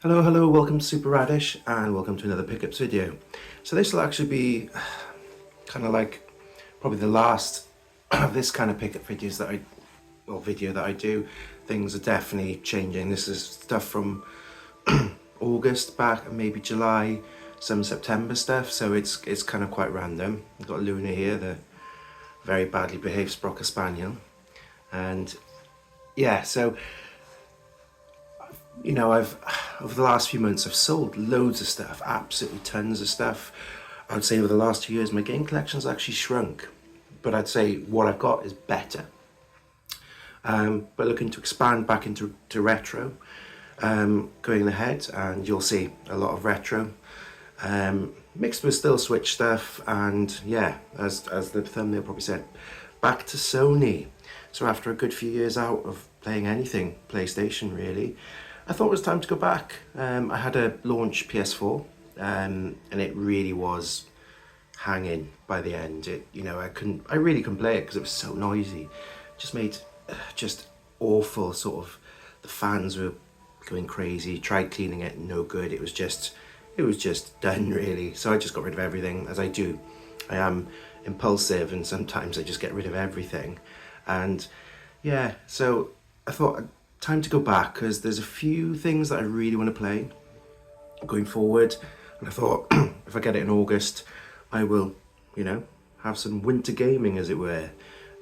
Hello, welcome to Super Radish and welcome to another pickups video. So this will actually be kind of like probably the last of this kind of pickup videos that video that I do. Things are definitely changing. This is stuff from August back and maybe July, some September stuff, so it's kind of quite random. I've got Luna here, the very badly behaved Sprocker Spaniel, and yeah, so I've over the last few months I've sold loads of stuff, absolutely tons of stuff. I'd say over the last 2 years my game collection's actually shrunk, but I'd say what I've got is better. But looking to expand back into retro, going ahead, and you'll see a lot of retro, mixed with still Switch stuff, and yeah, as the thumbnail probably said, back to Sony. So after a good few years out of playing anything PlayStation really, I thought it was time to go back. I had a launch PS4, and it really was hanging by the end. I really couldn't play it because it was so noisy. Just made just awful sort of. The fans were going crazy. Tried cleaning it, no good. It was just done really. So I just got rid of everything, as I do. I am impulsive, and sometimes I just get rid of everything. And yeah, so I thought time to go back because there's a few things that I really want to play going forward, and I thought if I get it in August I will have some winter gaming, as it were.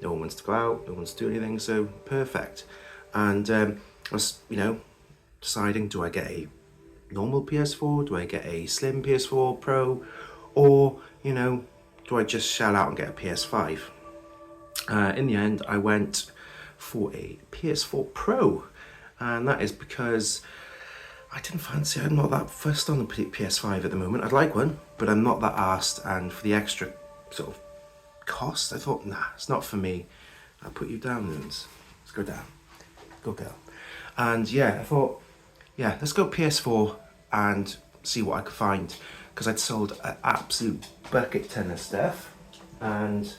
No one wants to go out, no one wants to do anything, so perfect. And I was deciding, do I get a normal PS4, do I get a slim PS4 Pro, or do I just shell out and get a PS5? In the end I went for a PS4 Pro, and that is because I'm not that fussed on the PS5 at the moment. I'd like one, but I'm not that arsed, and for the extra sort of cost, I thought, nah, it's not for me. I'll put you down, Loons. Let's go down. Go girl. And yeah, I thought, yeah, let's go PS4 and see what I could find, because I'd sold an absolute bucket ton of stuff, and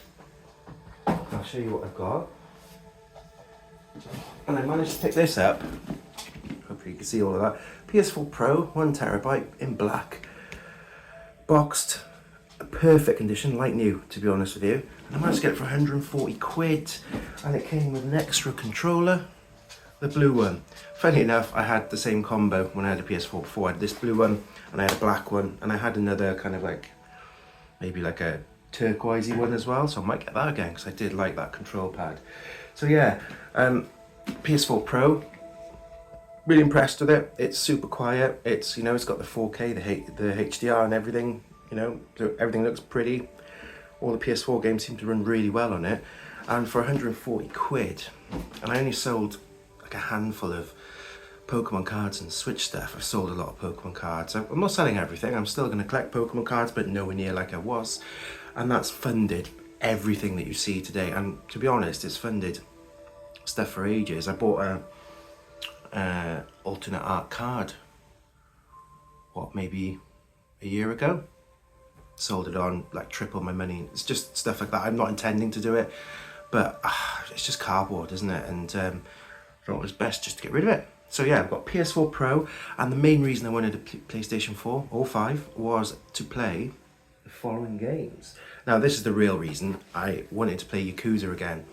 I'll show you what I've got. And I managed to pick this up. Hopefully you can see all of that. PS4 Pro, 1TB in black, boxed, perfect condition, like new to be honest with you. And I managed to get it for 140 quid, and it came with an extra controller, the blue one. Funny enough, I had the same combo when I had a PS4 before. I had this blue one and I had a black one, and I had another kind of like maybe like a turquoisey one as well, so I might get that again because I did like that control pad. So yeah, PS4 Pro, really impressed with it. It's super quiet. It's it's got the 4K, the HDR and everything. So everything looks pretty. All the PS4 games seem to run really well on it. And for 140 quid, and I only sold like a handful of Pokemon cards and Switch stuff. I've sold a lot of Pokemon cards. I'm not selling everything. I'm still going to collect Pokemon cards, but nowhere near like I was. And that's funded everything that you see today. And to be honest, it's funded stuff for ages. I bought a alternate art card, maybe a year ago. Sold it on like triple my money. It's just stuff like that. I'm not intending to do it, but it's just cardboard, isn't it? And I thought it was best just to get rid of it. So yeah, I've got PS4 Pro, and the main reason I wanted a PlayStation 4 or 5 was to play the following games. Now this is the real reason. I wanted to play Yakuza again,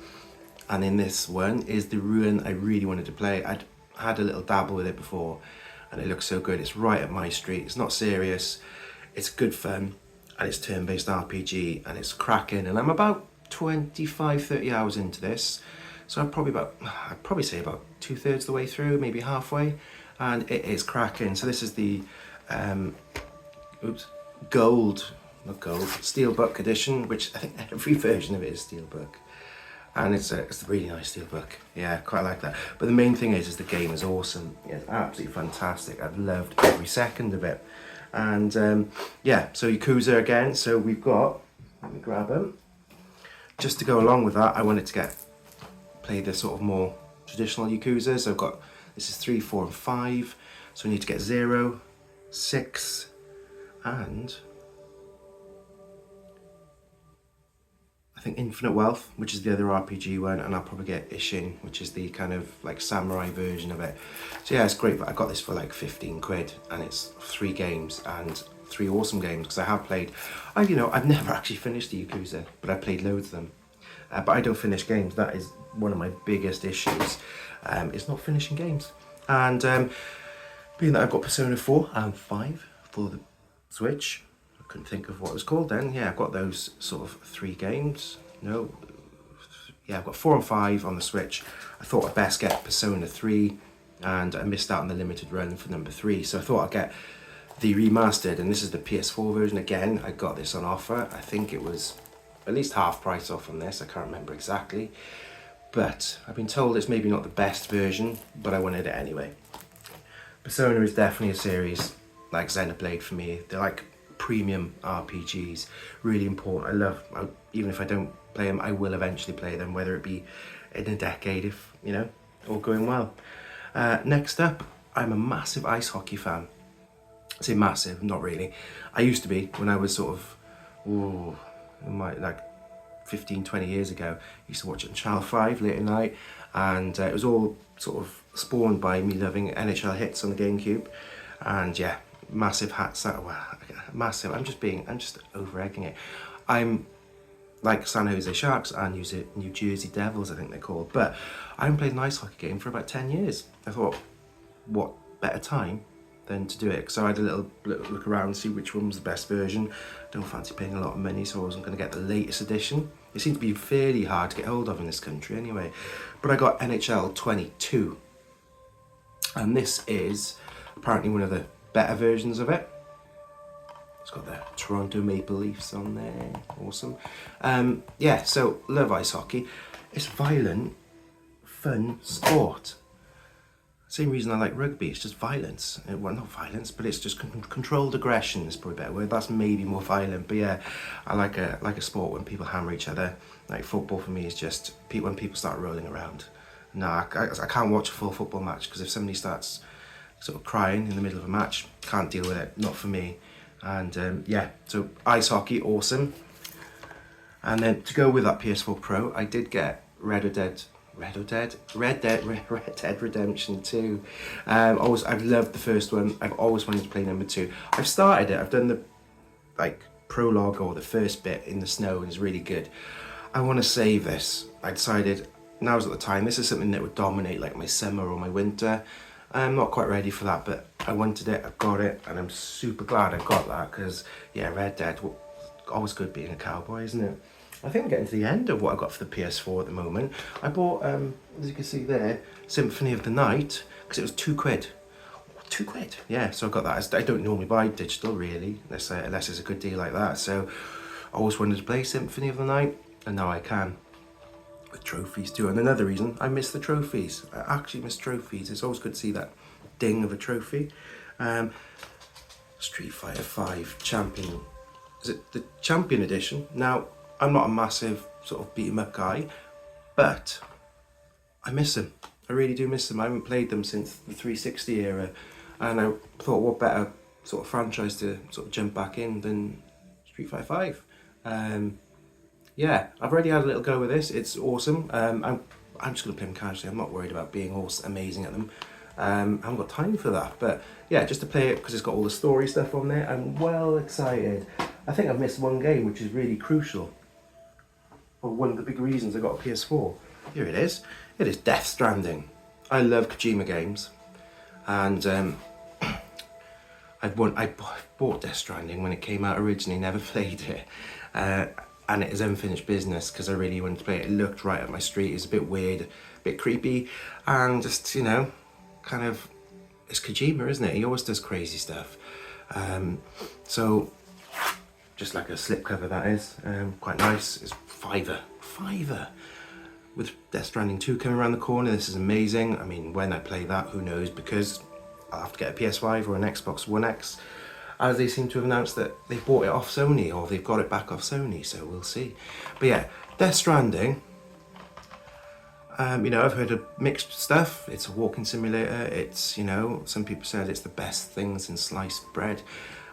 and in this one is the ruin I really wanted to play. I'd had a little dabble with it before, and it looks so good. It's right up my street. It's not serious, it's good fun, and it's turn-based RPG, and it's cracking. And I'm about 25-30 hours into this, so I'd probably say about 2/3 of the way through, maybe halfway, and it is cracking. So this is the Steelbook edition, which I think every version of it is Steelbook, and it's a really nice Steelbook. Yeah, quite like that. But the main thing is the game is awesome. It's absolutely fantastic. I've loved every second of it. And yeah, so Yakuza again. So we've got, let me grab them. Just to go along with that, I wanted to play the sort of more traditional Yakuza. So I've got, this is 3, 4 and 5. So we need to get 0, 6, and I think Infinite Wealth, which is the other RPG one, and I'll probably get Ishin, which is the kind of like samurai version of it. So yeah, it's great, but I got this for like 15 quid, and it's 3 games, and 3 awesome games, because I have played, I've never actually finished the Yakuza, but I played loads of them. But I don't finish games. That is one of my biggest issues, is not finishing games. And being that I've got Persona 4 and 5 for the Switch, couldn't think of what it was called then. Yeah, I've got those sort of 3 games. No, yeah, I've got 4 and 5 on the Switch. I thought I'd best get Persona 3, and I missed out on the limited run for number 3, so I thought I'd get the remastered, and this is the PS4 version. Again, I got this on offer. I think it was at least half price off on this, I can't remember exactly, but I've been told it's maybe not the best version, but I wanted it anyway. Persona is definitely a series like Xenoblade for me. They're like premium RPGs, really important. Even if I don't play them, I will eventually play them, whether it be in a decade, if all going well. Next up, I'm a massive ice hockey fan. I say massive, not really. I used to be when I was sort of, like 15, 20 years ago. I used to watch it on Channel 5 late at night, and it was all sort of spawned by me loving NHL Hits on the GameCube. And yeah, massive massive. I'm just over-egging it. I'm like San Jose Sharks and New Jersey Devils, I think they're called. But I haven't played an ice hockey game for about 10 years. I thought, what better time than to do it? So I had a little look around, see which one was the best version. Don't fancy paying a lot of money, so I wasn't going to get the latest edition. It seemed to be fairly hard to get hold of in this country anyway. But I got NHL 22. And this is apparently one of the better versions of it. It's got the Toronto Maple Leafs on there. Awesome. Yeah, so love ice hockey. It's violent, fun sport. Same reason I like rugby. It's just violence. Well, not violence, but it's just controlled aggression is probably a better word. That's maybe more violent. But yeah, I like a sport when people hammer each other. Like football for me is just when people start rolling around. No, I can't watch a full football match, because if somebody starts sort of crying in the middle of a match, can't deal with it. Not for me. And yeah, so ice hockey, awesome. And then to go with that PS4 Pro, I did get Red Dead Redemption 2. I've loved the first one. I've always wanted to play number 2. I've started it. I've done the prologue or the first bit in the snow, and it's really good. I want to save this. I decided now's not the time. This is something that would dominate like my summer or my winter. I'm not quite ready for that, but I wanted it, I got it, and I'm super glad I got that, because yeah, Red Dead, always good being a cowboy, isn't it? I think I'm getting to the end of what I got for the PS4 at the moment. I bought, as you can see there, Symphony of the Night, because it was £2. £2, yeah, so I got that. I don't normally buy digital really, unless it's a good deal like that, so I always wanted to play Symphony of the Night, and now I can. With trophies too, and another reason, I miss the trophies. I actually miss trophies. It's always good to see that ding of a trophy. Street Fighter 5 Champion, is it the Champion Edition? Now, I'm not a massive sort of beat 'em up guy, but I miss them. I really do miss them. I haven't played them since the 360 era, and I thought, what better sort of franchise to sort of jump back in than Street Fighter 5. Yeah, I've already had a little go with this. It's awesome. I'm just going to play them casually. I'm not worried about being all amazing at them. I haven't got time for that. But yeah, just to play it because it's got all the story stuff on there. I'm well excited. I think I've missed one game, which is really crucial. Or one of the big reasons I got a PS4. Here it is. It is Death Stranding. I love Kojima games. And I bought Death Stranding when it came out originally, never played it. And it is unfinished business because I really wanted to play it. It looked right up my street. It's a bit weird, a bit creepy, and just, kind of, it's Kojima, isn't it? He always does crazy stuff. So, just like a slipcover that is, quite nice. It's fiver. With Death Stranding 2 coming around the corner, this is amazing. I mean, when I play that, who knows, because I'll have to get a PS5 or an Xbox One X, as they seem to have announced that they bought it off Sony, or they've got it back off Sony, so we'll see. But yeah, Death Stranding, You know, I've heard of mixed stuff. It's a walking simulator. It's, you know, some people said it's the best thing since sliced bread.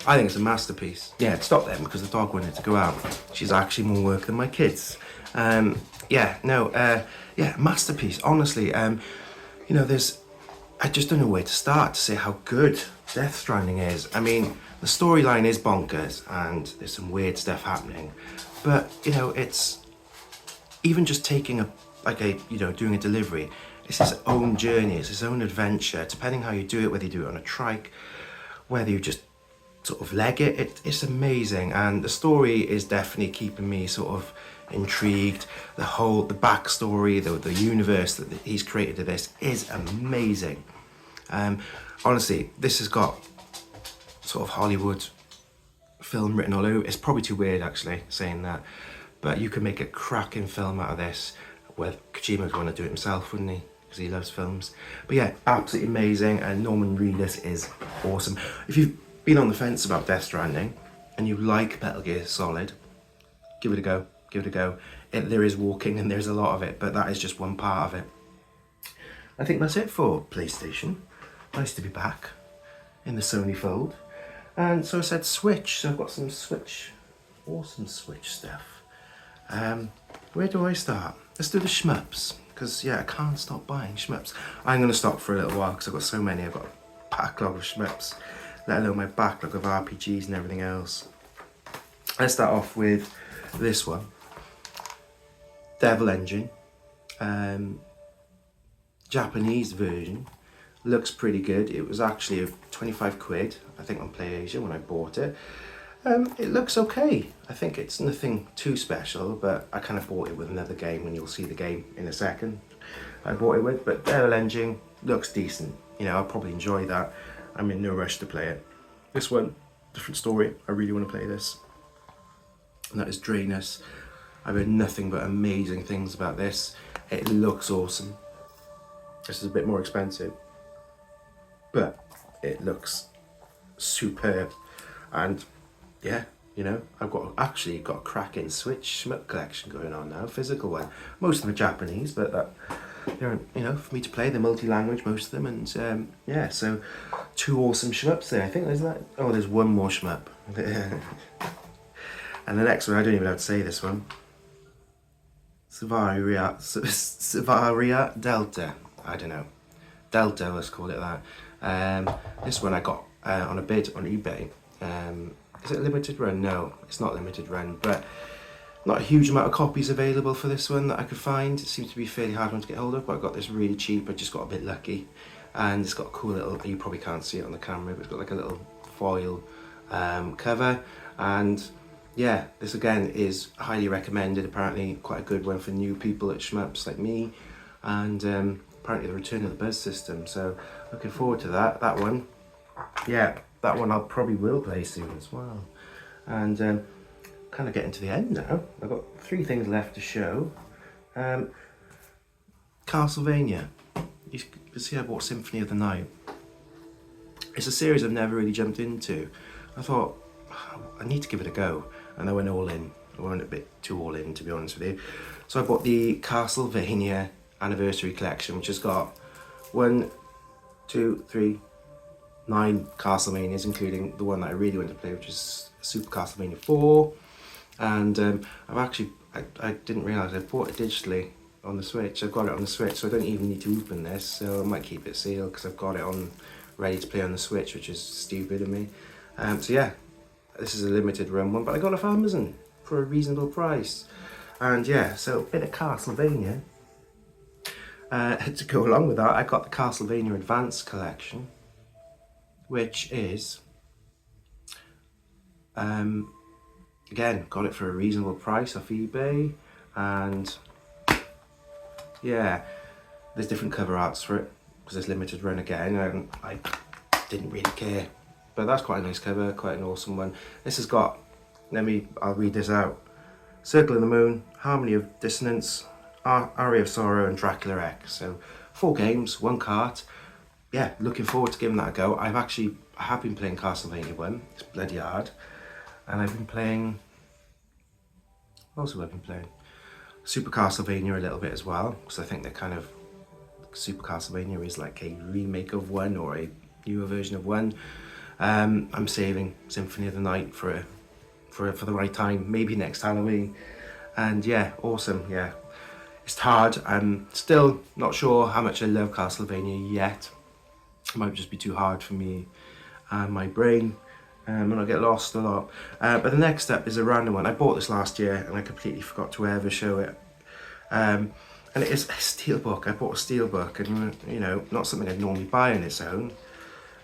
I think it's a masterpiece. Yeah, stop them because the dog wanted to go out. She's actually more work than my kids. Yeah, masterpiece. Honestly, you know, I just don't know where to start to say how good Death Stranding is. I mean, the storyline is bonkers and there's some weird stuff happening, but you know, it's even just taking doing a delivery. It's his own journey. It's his own adventure. Depending how you do it, whether you do it on a trike, whether you just sort of leg it, it's amazing. And the story is definitely keeping me sort of intrigued. The backstory, the universe that he's created of this is amazing. Honestly, this has got sort of Hollywood film written all over. It's probably too weird actually saying that, but you could make a cracking film out of this. Well, Kojima would want to do it himself, wouldn't he? Because he loves films. But yeah, absolutely amazing. And Norman Reedus is awesome. If you've been on the fence about Death Stranding and you like Metal Gear Solid, give it a go. Give it a go. There is walking and there's a lot of it, but that is just one part of it. I think that's it for PlayStation. Nice to be back in the Sony fold. And so I said Switch, so I've got some awesome Switch stuff. Where do I start? Let's do the shmups, because yeah, I can't stop buying shmups. I'm going to stop for a little while because I've got so many. I've got a backlog of shmups, let alone my backlog of RPGs and everything else. Let's start off with this one. Devil Engine. Japanese version. Looks pretty good. It was actually 25 quid, I think, on PlayAsia when I bought it. It looks okay. I think it's nothing too special, but I kind of bought it with another game, and you'll see the game in a second I bought it with. But Devil Engine looks decent. You know, I'll probably enjoy that. I'm in no rush to play it. This one, different story. I really want to play this. And that is Drainus. I've heard nothing but amazing things about this. It looks awesome. This is a bit more expensive, but it looks superb. And yeah, you know, I've got a cracking Switch shmup collection going on now, physical one. Most of them are Japanese, but they're, you know, for me to play. They're multi-language, most of them, and yeah, so 2 awesome shmups there. I think there's one more shmup. And the next one, I don't even know how to say this one. Savaria Delta. I don't know. Delta, let's call it that. This one I got on a bid on eBay. Is it limited run? No, it's not limited run, but not a huge amount of copies available for this one that I could find. It seems to be a fairly hard one to get hold of, but I got this really cheap. I just got a bit lucky. And it's got a cool little, you probably can't see it on the camera, but it's got like a little foil cover. And yeah, this again is highly recommended. Apparently quite a good one for new people at shmups like me. And apparently the return of the buzz system. So looking forward to that. That one, yeah, that one I probably will play soon as well. And kind of getting to the end now. I've got 3 things left to show. Castlevania. You can see I bought Symphony of the Night. It's a series I've never really jumped into. I thought, I need to give it a go. And I went all in. I went a bit too all in, to be honest with you. So I bought the Castlevania Anniversary Collection, which has got 1, 2, 3, 9 Castlevanias, including the one that I really want to play, which is Super Castlevania 4. And I didn't realise I bought it digitally on the Switch. I've got it on the Switch, so I don't even need to open this, so I might keep it sealed because I've got it on ready to play on the Switch, which is stupid of me. So yeah, this is a limited run one, but I got it off Amazon for a reasonable price. And yeah, so a bit of Castlevania. To go along with that, I got the Castlevania Advance Collection, which is, again, got it for a reasonable price off eBay. And yeah, there's different cover arts for it because it's limited run again, and I didn't really care. But that's quite a nice cover, quite an awesome one. This has got, I'll read this out. Circle of the Moon, Harmony of Dissonance, Aria of Sorrow, and Dracula X. So 4 games, 1 cart. Yeah, looking forward to giving that a go. I have been playing Castlevania 1. It's bloody hard. And I've been playing, what else have I been playing? Super Castlevania a little bit as well, because I think they're kind of, Super Castlevania is like a remake of 1 or a newer version of 1. I'm saving Symphony of the Night for the right time, maybe next Halloween. And yeah, awesome, yeah. It's hard. I'm still not sure how much I love Castlevania yet. It might just be too hard for me and my brain, and I get lost a lot. But the next step is a random one. I bought this last year and I completely forgot to ever show it. And it is a steelbook. I bought a steelbook, and you know, not something I'd normally buy on its own.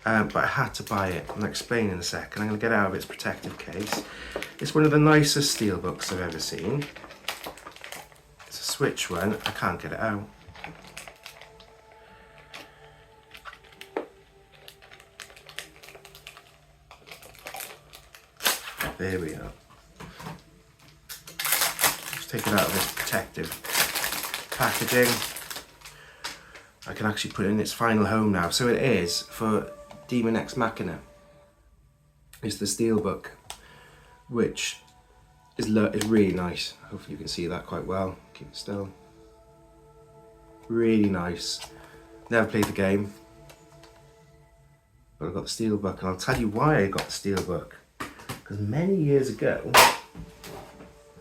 But I had to buy it, and I'll explain in a second. I'm going to get out of its protective case. It's one of the nicest steelbooks I've ever seen. It's a Switch one. I can't get it out. There we are. Just take it out of its protective packaging. I can actually put it in its final home now. So it is for Demon X Machina. It's the steelbook, which is really nice. Hopefully you can see that quite well. Keep it still. Really nice. Never played the game, but I got the steelbook, and I'll tell you why I got the steelbook. Because many years ago,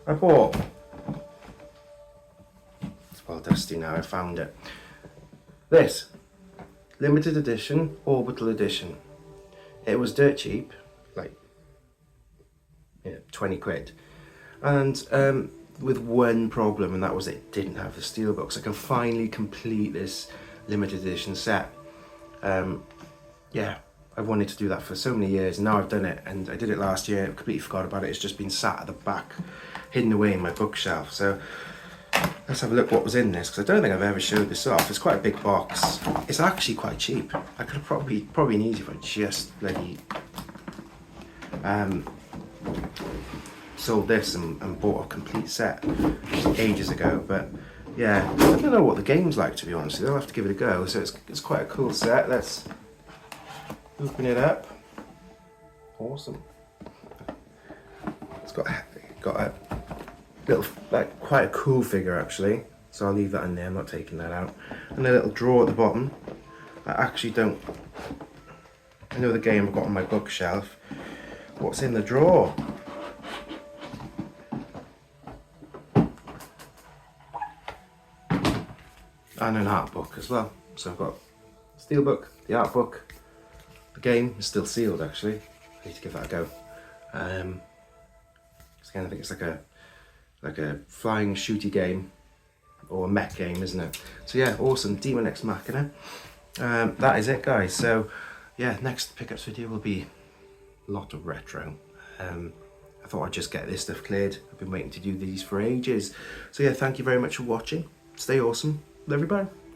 I bought, it's well dusty now, I found it. This, limited edition, orbital edition. It was dirt cheap, like 20 quid. And with one problem, and that was it didn't have the steelbook. So I can finally complete this limited edition set. Yeah. I've wanted to do that for so many years, and now I've done it, and I did it last year, completely forgot about it. It's just been sat at the back, hidden away in my bookshelf. So let's have a look what was in this, because I don't think I've ever showed this off. It's quite a big box. It's actually quite cheap. I could have probably been easy if I just bloody sold this and bought a complete set ages ago. But yeah, I don't know what the game's like, to be honest. I'll have to give it a go. So it's quite a cool set. Let's open it up. Awesome. It's got a little, like, quite a cool figure actually. So I'll leave that in there, I'm not taking that out. And a little drawer at the bottom. I actually don't, I know the game I've got on my bookshelf. What's in the drawer? And an art book as well. So I've got steelbook, the art book. The game is still sealed actually. I need to give that a go. Again, I think it's like a flying shooty game or a mech game, isn't it? So yeah, awesome. Demon X Machina. That is it, guys. So yeah, next pickups video will be a lot of retro. I thought I'd just get this stuff cleared. I've been waiting to do these for ages. So yeah, thank you very much for watching. Stay awesome. Love you, bye.